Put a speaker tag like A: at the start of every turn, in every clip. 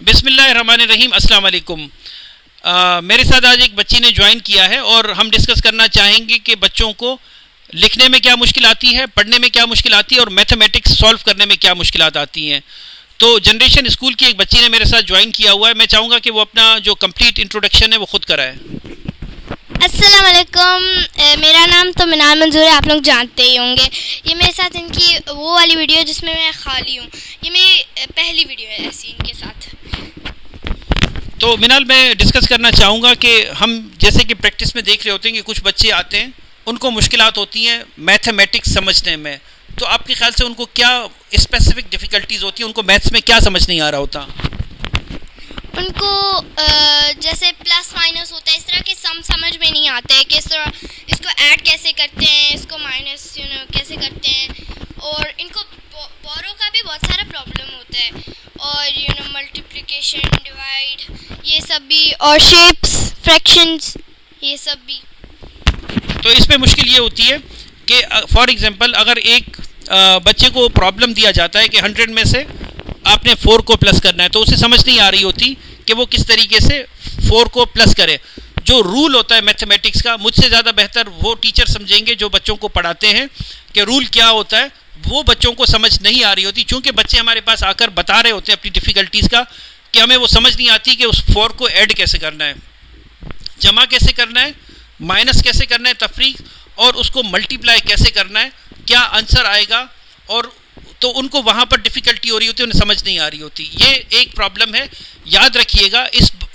A: बिस्मिल्लाहिर्रहमानिर्रहीम, अस्सलाम वालेकुम। मेरे साथ आज एक बच्ची ने ज्वाइन किया है और हम डिस्कस करना चाहेंगे कि बच्चों को लिखने में क्या मुश्किल आती है, पढ़ने में क्या मुश्किल आती है और मैथमेटिक्स सॉल्व करने में क्या मुश्किल आती हैं। तो जनरेशन स्कूल की एक बच्ची ने मेरे साथ ज्वाइन किया हुआ है। मैं चाहूँगा कि वो अपना जो कंप्लीट इंट्रोडक्शन है वो खुद कराए।
B: अस्सलाम वालेकुम। मेरा नाम तो मिनाल मंजूर है, आप लोग जानते ही होंगे। ये मेरे साथ इनकी वो वाली वीडियो है जिसमें मैं खाली हूँ। ये मेरी पहली वीडियो है ऐसी इनके साथ।
A: तो मिनाल, मैं डिस्कस करना चाहूँगा कि हम जैसे कि प्रैक्टिस में देख रहे होते हैं कि कुछ बच्चे आते हैं, उनको मुश्किलात होती हैं मैथमेटिक्स समझने में। तो आपके ख्याल से उनको क्या स्पेसिफिक डिफ़िकल्टीज़ होती हैं, उनको मैथ्स में क्या समझ नहीं आ रहा होता?
B: उनको जैसे प्लस माइनस होता है, इस तरह के सम समझ में नहीं आते हैं कि इस तरह इसको ऐड कैसे करते हैं, इसको माइनस कैसे करते हैं। और इनको बोरो का भी बहुत सारा प्रॉब्लम होता है, और मल्टीप्लिकेशन, डिवाइड, ये सब भी, और शेप्स, फ्रैक्शंस, ये सब भी।
A: तो इसमें मुश्किल ये होती है कि फॉर एग्जांपल अगर एक बच्चे को प्रॉब्लम दिया जाता है कि 100 में से आपने 4 को प्लस करना है, तो उसे समझ नहीं आ रही होती कि वो किस तरीके से 4 को प्लस करे। जो रूल होता है मैथमेटिक्स का, मुझसे ज़्यादा बेहतर वो टीचर समझेंगे जो बच्चों को पढ़ाते हैं कि रूल क्या होता है। वो बच्चों को समझ नहीं आ रही होती, चूँकि बच्चे हमारे पास आकर बता रहे होते हैं अपनी डिफ़िकल्टीज़ का, कि हमें वो समझ नहीं आती कि उस 4 को ऐड कैसे करना है, जमा कैसे करना है, माइनस कैसे करना है, तफरीक, और उसको मल्टीप्लाई कैसे करना है, क्या आंसर आएगा। और तो उनको वहाँ पर डिफ़िकल्टी हो रही होती है, उन्हें समझ नहीं आ रही होती। ये एक प्रॉब्लम है, याद रखिएगा।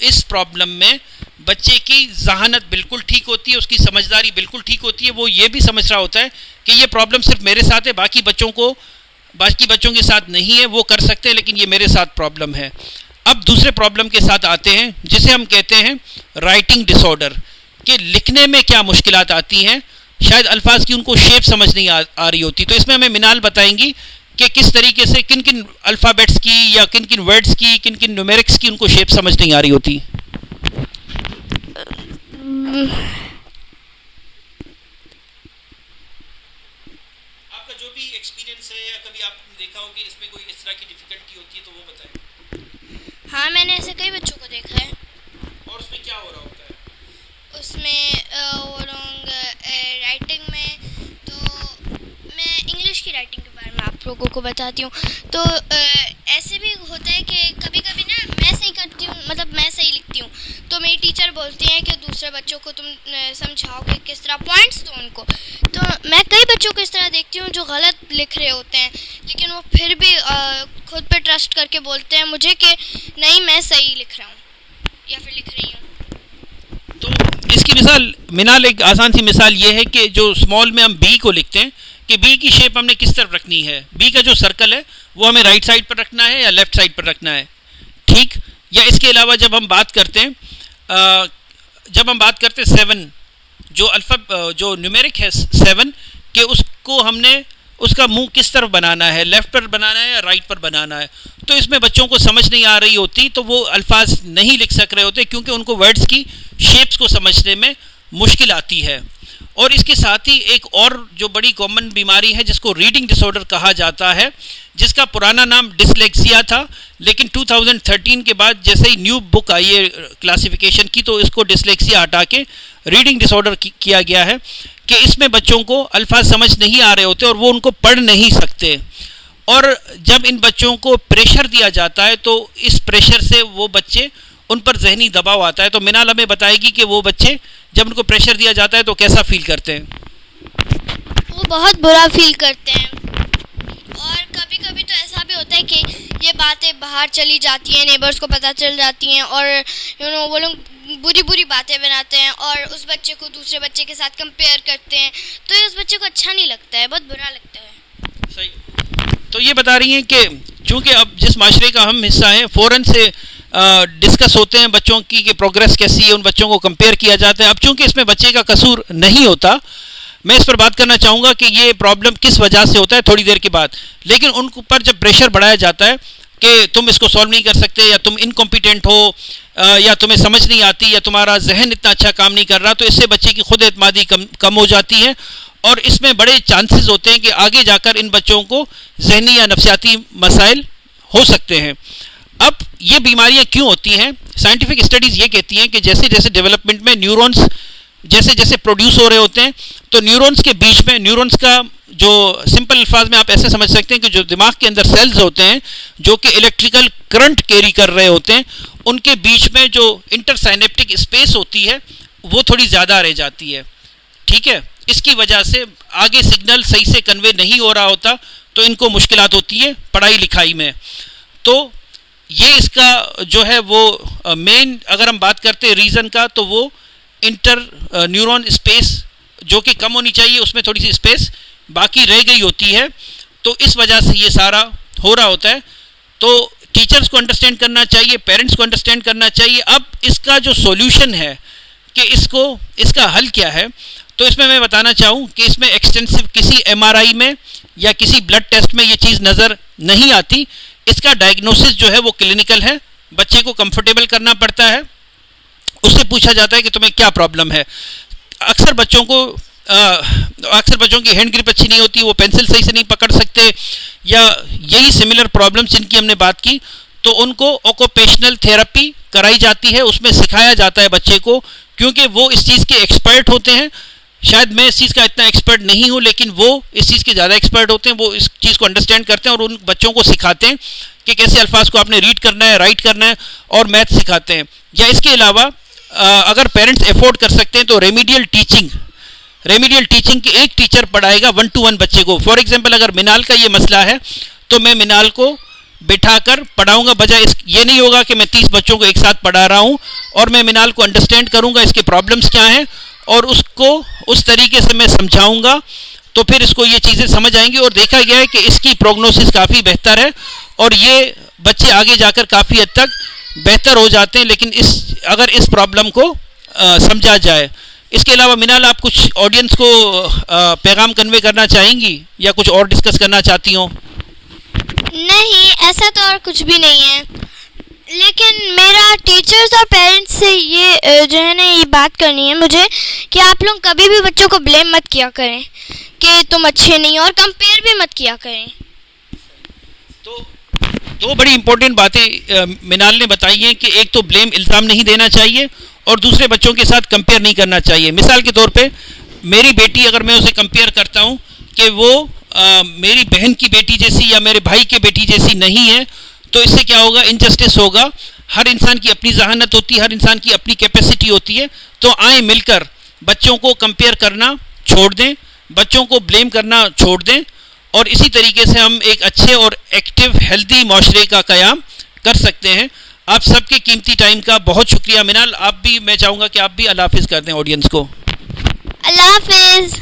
A: इस प्रॉब्लम में बच्चे की जहानत बिल्कुल ठीक होती है, उसकी समझदारी बिल्कुल ठीक होती है। वो ये भी समझ रहा होता है कि ये प्रॉब्लम सिर्फ मेरे साथ है, बाकी बच्चों के साथ नहीं है, वो कर सकते हैं, लेकिन ये मेरे साथ प्रॉब्लम है। अब दूसरे प्रॉब्लम के साथ आते हैं, जिसे हम कहते हैं राइटिंग डिसऑर्डर, कि लिखने में क्या मुश्किलात आती हैं। शायद अल्फाज की उनको शेप समझ नहीं आ रही होती। तो इसमें हमें मिनाल बताएंगी कि किस तरीके से किन किन अल्फ़ाबेट्स की या किन किन वर्ड्स की, किन किन न्यूमेरिक्स की उनको शेप समझ नहीं आ रही होती। आपका जो भी एक्सपीरियंस है या कभी आपने देखा हो कि इसमें कोई इस तरह की डिफ़िकल्टी होती है तो वो बताएं।
B: हाँ, मैंने ऐसे कई बच्चों को देखा है।
A: और उसमें क्या हो रहा होता है?
B: उसमें वो लोग राइटिंग में, तो मैं इंग्लिश की राइटिंग के बारे में आप लोगों को बताती हूँ। तो ऐसे भी होता है कि कभी कभी ना मैं सही करती हूँ, मतलब मैं सही लिखती हूँ, तो मेरी टीचर बोलती हैं कि दूसरे बच्चों को तुम समझाओ कि किस तरह, पॉइंट्स दो उनको। तो मैं कई बच्चों को इस तरह देखती हूँ जो गलत लिख रहे होते हैं, लेकिन वो फिर भी खुद पे ट्रस्ट करके बोलते हैं मुझे कि नहीं, मैं सही लिख रहा हूँ या फिर लिख रही हूँ।
A: तो इसकी मिसाल मिनाल, एक आसान सी मिसाल ये है कि जो स्मॉल में हम बी को लिखते हैं कि बी की शेप हमने किस तरफ रखनी है। बी का जो सर्कल है वो हमें राइट साइड पर रखना है या लेफ्ट साइड पर रखना है, ठीक। या इसके अलावा जब हम बात करते हैं 7, जो न्यूमेरिक है 7, कि उसको हमने उसका मुंह किस तरफ बनाना है, लेफ़्ट पर बनाना है या राइट पर बनाना है। तो इसमें बच्चों को समझ नहीं आ रही होती, तो वो अल्फाज नहीं लिख सक रहे होते, क्योंकि उनको वर्ड्स की शेप्स को समझने में मुश्किल आती है। और इसके साथ ही एक और जो बड़ी कॉमन बीमारी है जिसको रीडिंग डिसऑर्डर कहा जाता है, जिसका पुराना नाम डिसलेक्सिया था, लेकिन 2013 के बाद जैसे ही न्यू बुक आई है क्लासिफिकेशन की, तो इसको डिसलेक्सिया हटा के रीडिंग डिसऑर्डर किया गया है, कि इसमें बच्चों को अल्फाज समझ नहीं आ रहे होते और वो उनको पढ़ नहीं सकते। और जब इन बच्चों को प्रेशर दिया जाता है तो इस प्रेशर से वो बच्चे, उन पर जहनी दबाव आता है। तो मिनाल हमें बताएगी कि वो बच्चे जब उनको प्रेशर दिया जाता है तो कैसा फील करते हैं।
B: वो बहुत बुरा फील करते हैं, और कभी कभी तो ऐसा भी होता है कि ये बातें बाहर चली जाती हैं, नेबर्स को पता चल जाती हैं, और वो लोग बुरी बुरी बातें बनाते हैं और उस बच्चे को दूसरे बच्चे के साथ कंपेयर करते हैं। तो ये उस बच्चे को अच्छा नहीं लगता है, बहुत बुरा लगता है।
A: सही। तो ये बता रही हैं कि चूँकि अब जिस माशरे का हम हिस्सा हैं, फ़ौरन से डिस्कस होते हैं बच्चों की कि प्रोग्रेस कैसी है, उन बच्चों को कंपेयर किया जाता है। अब चूँकि इसमें बच्चे का कसूर नहीं होता, मैं इस पर बात करना चाहूँगा कि ये प्रॉब्लम किस वजह से होता है थोड़ी देर के बाद। लेकिन उन पर जब प्रेशर बढ़ाया जाता है कि तुम इसको सॉल्व नहीं कर सकते, या तुम इनकॉम्पिटेंट हो, या तुम्हें समझ नहीं आती, या तुम्हारा जहन इतना अच्छा काम नहीं कर रहा, तो इससे बच्चे की खुद एतमादी कम हो जाती है, और इसमें बड़े चांसेस होते हैं कि आगे जाकर इन बच्चों को जहनी या नफ्सियाती मसाइल हो सकते हैं। अब ये बीमारियां क्यों होती हैं? साइंटिफिक स्टडीज ये कहती हैं कि जैसे जैसे डेवलपमेंट में न्यूरॉन्स जैसे जैसे प्रोड्यूस हो रहे होते हैं, तो न्यूरॉन्स के बीच में, न्यूरॉन्स का जो सिंपल अल्फाज में आप ऐसे समझ सकते हैं कि जो दिमाग के अंदर सेल्स होते हैं जो कि इलेक्ट्रिकल करंट कैरी कर रहे होते हैं, उनके बीच में जो इंटरसाइनेप्टिक स्पेस होती है वो थोड़ी ज़्यादा रह जाती है। ठीक है, इसकी वजह से आगे सिग्नल सही से कन्वे नहीं हो रहा होता, तो इनको मुश्किलात होती है पढ़ाई लिखाई में। तो ये इसका जो है वो मेन, अगर हम बात करते हैं रीज़न का, तो वो इंटर न्यूरॉन स्पेस जो कि कम होनी चाहिए, उसमें थोड़ी सी स्पेस बाकी रह गई होती है, तो इस वजह से ये सारा हो रहा होता है। तो टीचर्स को अंडरस्टैंड करना चाहिए, पेरेंट्स को अंडरस्टैंड करना चाहिए। अब इसका जो सॉल्यूशन है कि इसका हल क्या है, तो इसमें मैं बताना चाहूँ कि इसमें एक्सटेंसिव किसी एमआरआई में या किसी ब्लड टेस्ट में ये चीज़ नज़र नहीं आती। इसका डायग्नोसिस जो है वो क्लिनिकल है, बच्चे को कंफर्टेबल करना पड़ता है, उससे पूछा जाता है कि तुम्हें क्या प्रॉब्लम है। अक्सर बच्चों की हैंड ग्रिप अच्छी नहीं होती, वो पेंसिल सही से नहीं पकड़ सकते, या यही सिमिलर प्रॉब्लम्स जिनकी हमने बात की, तो उनको ऑक्यूपेशनल थेरेपी कराई जाती है, उसमें सिखाया जाता है बच्चे को, क्योंकि वो इस चीज़ के एक्सपर्ट होते हैं। शायद मैं इस चीज़ का इतना एक्सपर्ट नहीं हूँ, लेकिन वो इस चीज़ के ज़्यादा एक्सपर्ट होते हैं, वो इस चीज़ को अंडरस्टैंड करते हैं और उन बच्चों को सिखाते हैं कि कैसे अल्फाज को आपने रीड करना है, राइट करना है, और मैथ सिखाते हैं। या इसके अलावा अगर पेरेंट्स अफोर्ड कर सकते हैं तो रेमीडियल टीचिंग के एक टीचर पढ़ाएगा 1-to-1 बच्चे को। फॉर एग्जांपल अगर मिनाल का ये मसला है तो मैं मिनाल को बिठाकर पढ़ाऊंगा, बजाय ये नहीं होगा कि मैं 30 बच्चों को एक साथ पढ़ा रहा हूँ, और मैं मिनाल को अंडरस्टैंड करूँगा इसके प्रॉब्लम्स क्या हैं और उसको उस तरीके से मैं समझाऊँगा, तो फिर इसको ये चीज़ें समझ आएंगी। और देखा गया है कि इसकी प्रोग्नोसिस काफ़ी बेहतर है और ये बच्चे आगे जाकर काफ़ी हद तक बेहतर हो जाते हैं, लेकिन अगर इस प्रॉब्लम को समझा जाए। इसके अलावा मिनाल, आप कुछ ऑडियंस को पैगाम कन्वे करना चाहेंगी या कुछ और डिस्कस करना चाहती हो?
B: नहीं, ऐसा तो और कुछ भी नहीं है, लेकिन मेरा टीचर्स और पेरेंट्स से ये जो है ना, ये बात करनी है मुझे कि आप लोग कभी भी बच्चों को ब्लेम मत किया करें कि तुम अच्छे नहीं हो, और कंपेयर भी मत किया करें।
A: तो दो बड़ी इंपॉर्टेंट बातें मिनाल ने बताई हैं कि एक तो ब्लेम, इल्ज़ाम नहीं देना चाहिए, और दूसरे बच्चों के साथ कंपेयर नहीं करना चाहिए। मिसाल के तौर पे मेरी बेटी, अगर मैं उसे कंपेयर करता हूँ कि वो मेरी बहन की बेटी जैसी या मेरे भाई के बेटी जैसी नहीं है, तो इससे क्या होगा? इनजस्टिस होगा। हर इंसान की अपनी जहानत होती है, हर इंसान की अपनी कैपेसिटी होती है। तो आए मिलकर बच्चों को कंपेयर करना छोड़ दें, बच्चों को ब्लेम करना छोड़ दें, और इसी तरीके से हम एक अच्छे और एक्टिव हेल्दी माशरे का क़याम कर सकते हैं। आप सबके कीमती टाइम का बहुत शुक्रिया। मिनाल, आप भी, मैं चाहूँगा कि आप भी अल्लाह हाफ़िज़ कर दें ऑडियंस को।
B: अल्लाह हाफ़िज़।